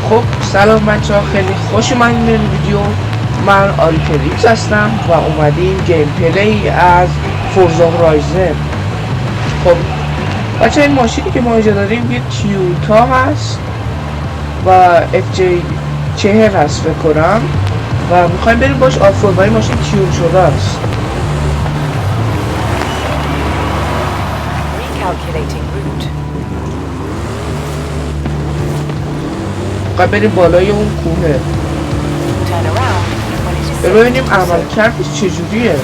خب سلام بچه ها، خیلی خوش اومدین به ویدیو. من آریتریکس هستم و اومدیم گیم پلی از فورزا هورایزن. خب بچه این ماشینی که ما اینجا داریم یه تیوتا هست و اف جی 40 هست فکر کنم و میخوایم بریم باش آفرود و این ماشین تیون شده است. میخوایم بریم بالای اون کوهه ببینیم عمل کردش چجوریه.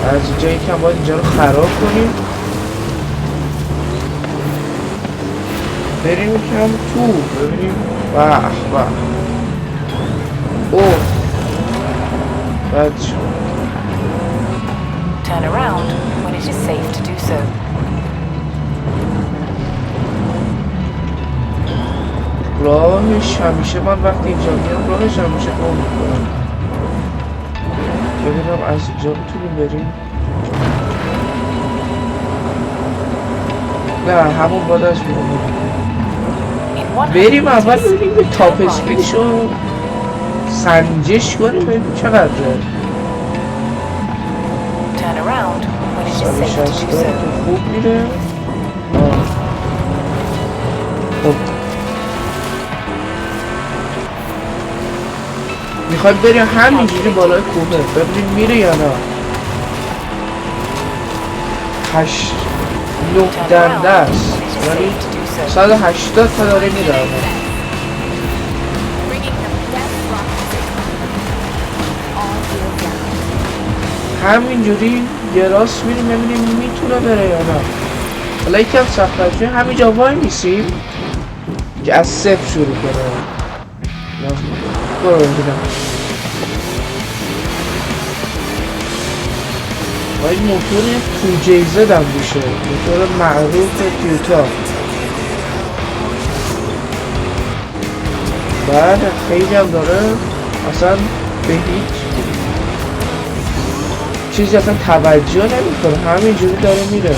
از اینجا یکم باید اینجا رو خراب کنیم، بریم یکم تو ببینیم. به به اوه بد شد. Turn around when it is safe to do so. راهش همیشه من وقتی اینجا میام راهش همیشه گم میکنم. ببینم از اینجا میتونیم بریم. نه همون باید از بریم اول ببینیم به تاپ اسپیدش رو سنجش کنیم ببینیم چقدره. Turn around when it is safe to do so. که خوب میره. خب میخوایم بریم همینجوری بالای کوهه ببینیم میره یا نه. 9 دنده است یعنی 180 تا داره میره. همینجوری یه راست میریم ببینیم میتونه بره یا نه. حالا یکم سخت هست همینجا وای میسیم که از صفر شروع کنه. برو ببینم باید موتور توجیزه دم بشه، موتور معروف تیوتا. بعد خیلی هم داره اصلا به هیچ چیزی اصلا توجه نمی کنه، همینجوری داره میره.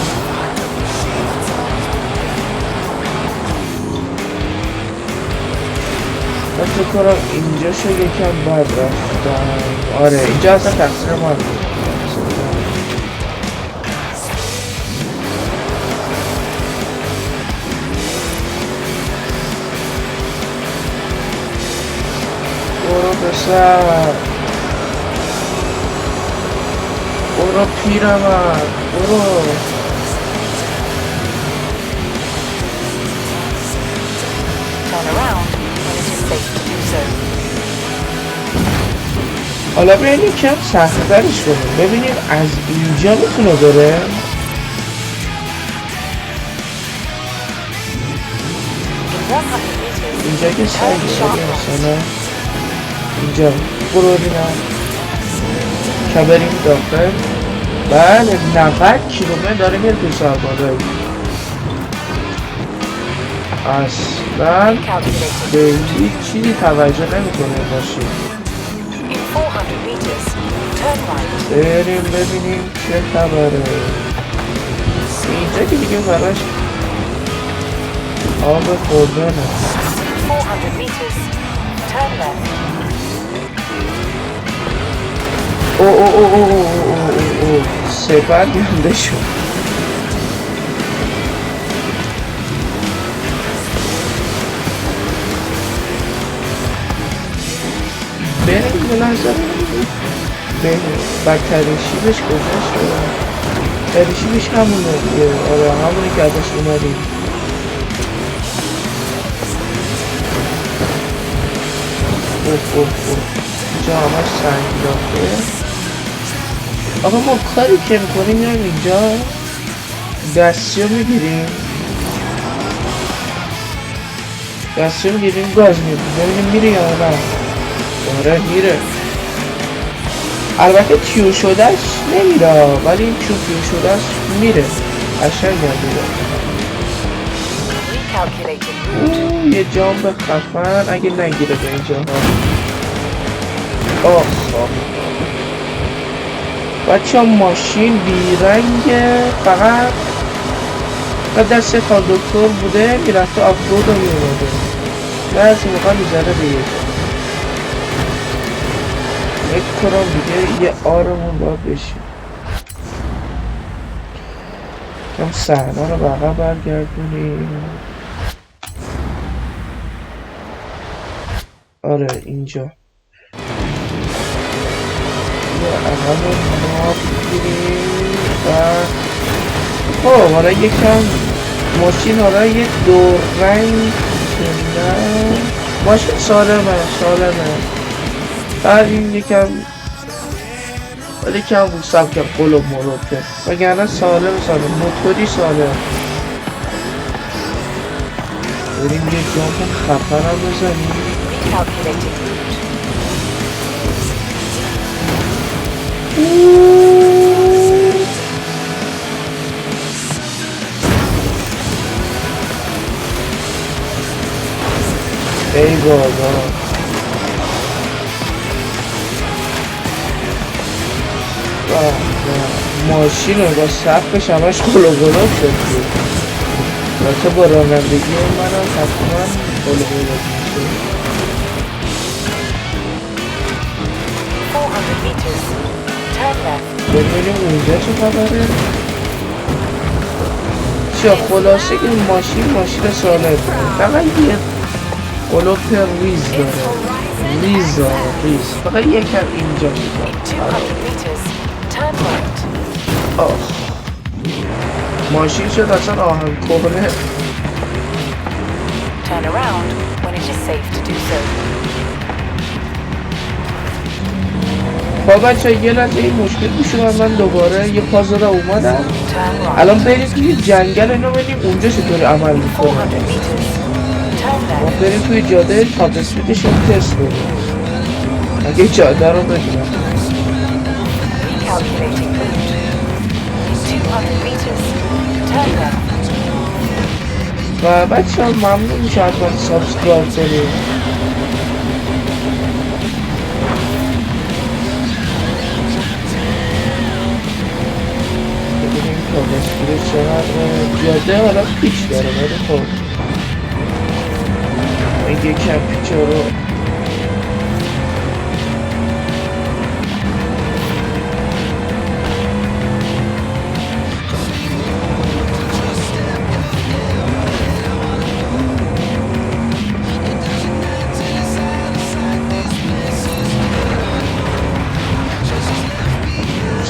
من فکر کنم اینجا شو یکم بد رفتم. آره اینجا اصلا تقصیر ما بود. برو پسر برو پیرمرد برو. حالا ببینیم کم سخت‌ترش کنیم ببینیم از اینجا میتونه بره. اینجا که سایده مثلا اینجا برو ببینم که بریم داخل. بله 90 کیلومتر داره میره تو ساعت بالایی. اصلا به هیچ چیزی توجه نمیکنه ماشین. بریم ببینیم چه خبره. اینجا که دیگه براش آب خوردنه. او سپر گنده شد. بریم به لحظه به بدترین شیبش گذاشت بدترین شیبش همونه دیگه. آره همونه که ازش اومدیم. اینجا همش سنگ داخته. آقا ما کاری که میکنیم میایم اینجا دستی رو میگیریم گاز میدیم ببینیم میره یا نه. آره میره. البته تیو شدهش نمیره ولی چون تیو شدهش میره قشنگ میره. یه جامب خفن اگه نگیره به اینجا ها. بچه ها ماشین بیرنگه، فقط و دست کاندکتور بوده میرفته آفرود رو میومده و از این موقع میزنه به یک کنم دیگه یه آرمون باید بشیم کم صحنه رو بقیه برگردونیم آره اینجا یه عقب ما بگیریم و خب حالا یکم ماشین حالا یه دور رنگ کنم ماشین سالمه بعد این یکم ولی کم بود سبکم قلوب ملوب کرد وگرنه سالم موتوری سالم بریم یه جامپ خفرم بزنیم ای بابا ماشین رو با سقفش همش قلوب شد البته با رانندگی منم حتما قلوب میشه ببینیم اونجا چه خبره چه خلاصه این ماشین سالم فقط یه قلوب ریز داره ریز فقط یکم اینجا آخ ماشین شد اصلا آهن کهنه با بچه یه لحظه این مشکل میشه من دوباره یه پاز رو اومدم الان بریم توی جنگل اینو ببینیم اونجا چطوری عمل میکنه ما بریم توی جاده تاپ اسپیدش رو تست کنیم اگه جاده رو بگیرم و بچه ها ممنون میشه حتما سابسکرایب کنیم ببینیم تاپ اسپیدش چقدر جاده حالا پیچ داره ولی خب اگه کم پیچ رو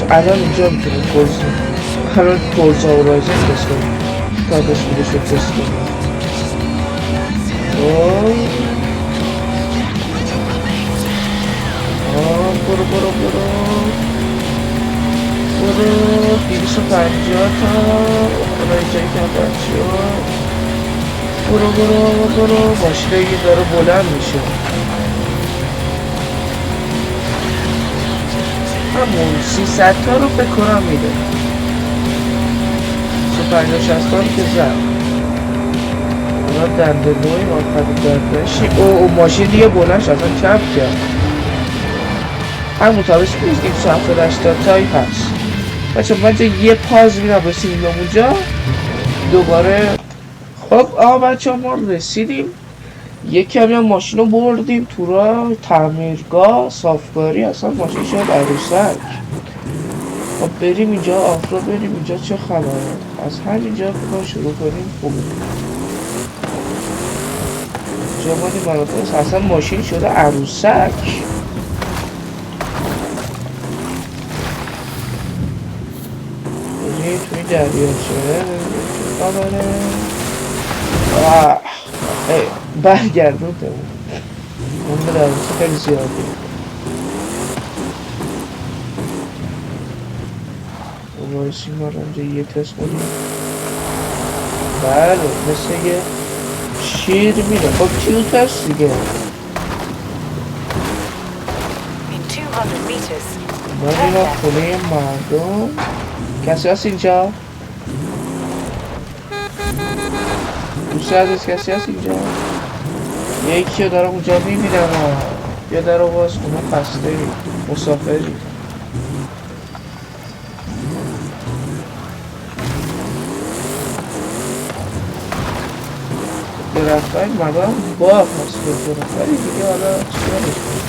الان اینجا میتونیم فورزا هورایزن تست کنیم تا بسپیدش رو تست کنیم برو 250 تا اونای جایی که هم شد برو ماشینه داره بلند میشه همون 300 تا رو بکنم میده 50-60 تا رو که زد اونا دنده نوعی آفرد دردشی او ماشین دیگه بلند شد اصلا کم کرد همون تابست نیست این 180 تایی هست بچه من یه پاز میرم رسیدیم اونجا دوباره خب بچه ما رسیدیم یک کمی هم ماشین رو بردیم تو راه تعمیرگاه صافکاری اصلا ماشین شد عروسک خب بریم اینجا آفرو بریم اینجا چه خبره از همینجا بکن شروع کنیم خوبه جمعانی مناطق اصلا ماشین شده عروسک بریم توی دریاچه خبره برگردون اون به دریاچه خیلی زیاده وایسی ما رو اینجا یه تست کنیم بله مثل یه شیر میره خب کیو تست دیگه ما میرم خونه مردم کسی هست اینجا؟ دوست عزیز کسی هست اینجا؟ یکی رو دارم اونجا میبینم بیا در رو باز خونه خسته مسافری درختای مدام باغ هست که درختای دیگه حالا چیکارش کنیم.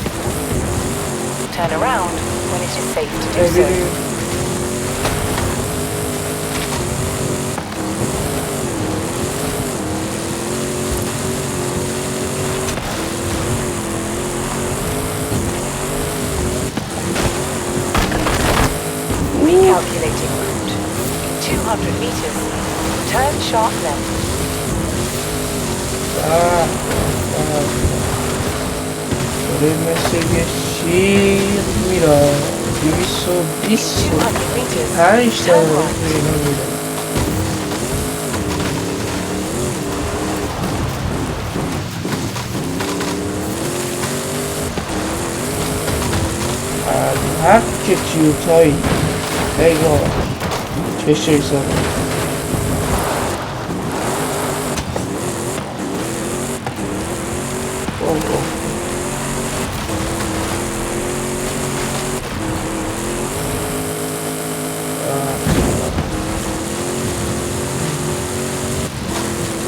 Turn around when it is safe to do so. ببینیم Recalculating route. In 200 meters, turn sharp left. داره مثل یه شیر میره 225 turn دقیقه right. اینا میره. از هر که تیوتایی اینا چشه زده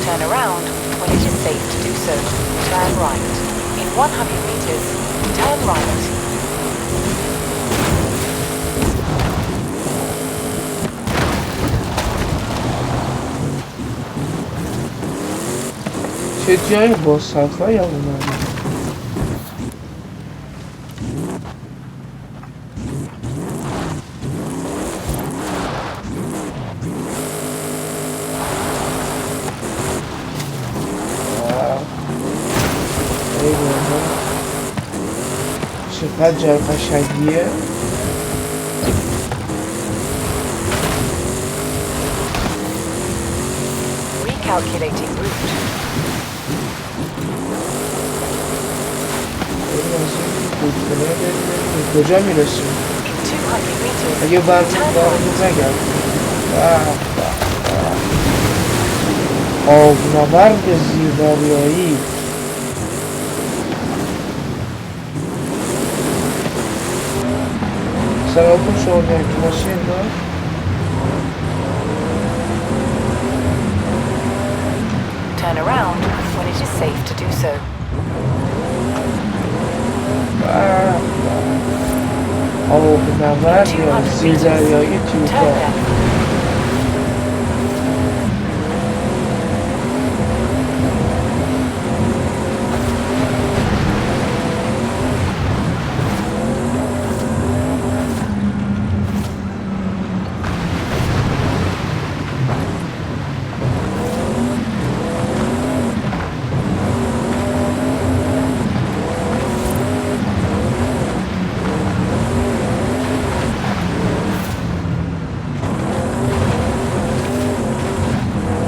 Turn around when it is safe to do so. Turn right. In 100 meters, turn right. چه جای با صفایی هم اومده. ای بابا چقدر جای قشنگیه. Recalculating route. کجا میرسیم؟ In 200 meters, اگه برمون turn دارمون right. نگرد آبنورد زیردریایی سلام شما که ماشین دار Turn around when it is safe to do so. آبنورد یا 200 زیردریایی meters, turn تیوتا left.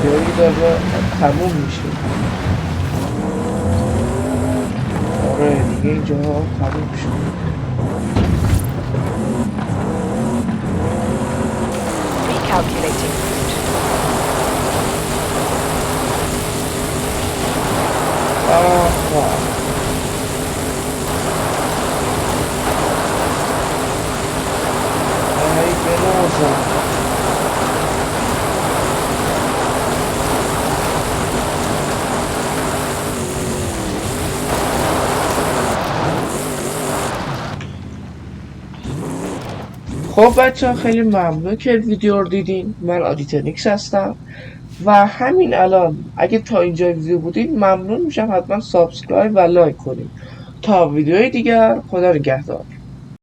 جایی داره تموم میشه. آره دیگه این جاها تموم شد. Recalculating route. ای بنازم خب بچه ها خیلی ممنون که ویدیو رو دیدین. من آدیتنیکس هستم و همین الان اگه تا اینجا ویدیو بودین ممنون میشم حتما سابسکرایب و لایک کنید. تا ویدیوی دیگر خدا نگهدار.